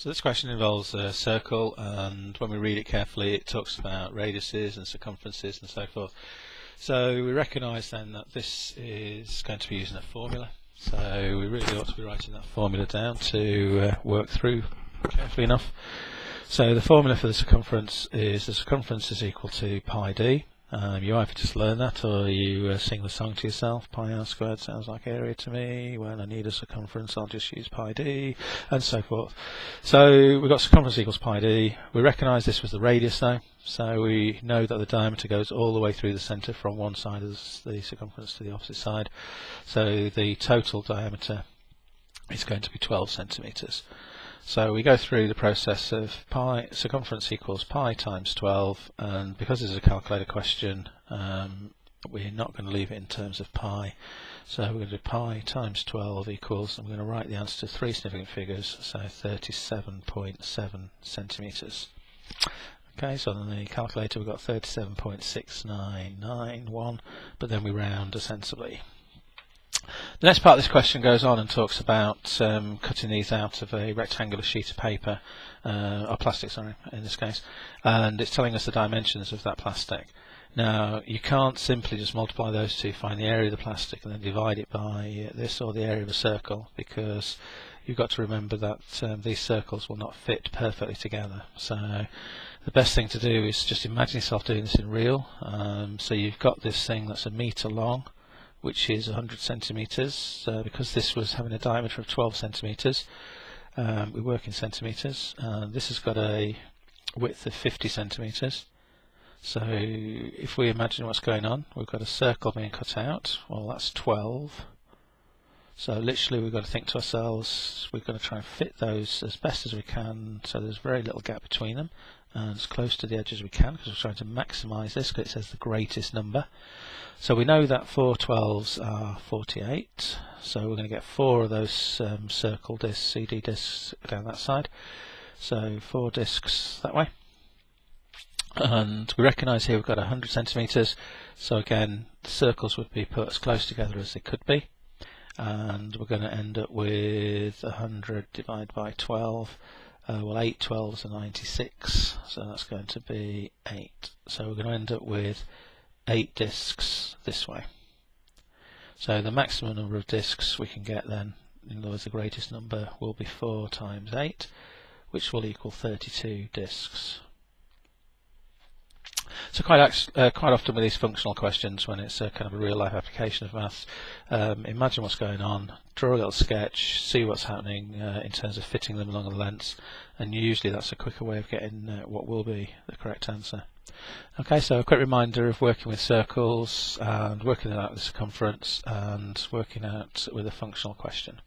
So this question involves a circle, and when we read it carefully it talks about radiuses and circumferences and so forth. So we recognise then that this is going to be using a formula, so we really ought to be writing that formula down to work through carefully enough. So the formula for the circumference is equal to pi d. You either just learn that or you sing the song to yourself. Pi r squared sounds like area to me. When I need a circumference I'll just use pi d, and so forth. So we've got circumference equals pi d. We recognise this was the radius though, so we know that the diameter goes all the way through the centre from one side of the circumference to the opposite side. So the total diameter is going to be 12 centimetres. So we go through the process of pi circumference equals pi times 12, and because this is a calculator question, we're not going to leave it in terms of pi. So we're going to do pi times 12 equals, and we're going to write the answer to three significant figures, so 37.7 centimetres. Okay, so on the calculator we've got 37.6991, but then we round sensibly. The next part of this question goes on and talks about cutting these out of a rectangular sheet of paper, or plastic, sorry, in this case, and it's telling us the dimensions of that plastic. Now, you can't simply just multiply those two, find the area of the plastic, and then divide it by this or the area of a circle, because you've got to remember that these circles will not fit perfectly together. So the best thing to do is just imagine yourself doing this in real. So you've got this thing that's a metre long, which is 100 centimetres. Because this was having a diameter of 12 centimetres, we work in centimetres. This has got a width of 50 centimetres. So if we imagine what's going on, we've got a circle being cut out. Well, that's 12. So literally we've got to think to ourselves, we've got to try and fit those as best as we can, so there's very little gap between them, and as close to the edge as we can, because we're trying to maximise this, because it says the greatest number. So we know that 4 12s are 48, so we're going to get 4 of those circle discs, CD discs down that side, so 4 discs that way. And we recognise here we've got 100 centimetres, so again the circles would be put as close together as they could be, and we're going to end up with 100 divided by 12. Well, 8 12s are 96, so that's going to be 8. So we're going to end up with 8 discs this way. So the maximum number of discs we can get then, in other words the greatest number, will be 4 times 8, which will equal 32 discs. So quite often with these functional questions, when it's a kind of a real life application of maths, imagine what's going on, draw a little sketch, see what's happening in terms of fitting them along the lengths, and usually that's a quicker way of getting what will be the correct answer. Okay, so a quick reminder of working with circles and working out the circumference and working out with a functional question.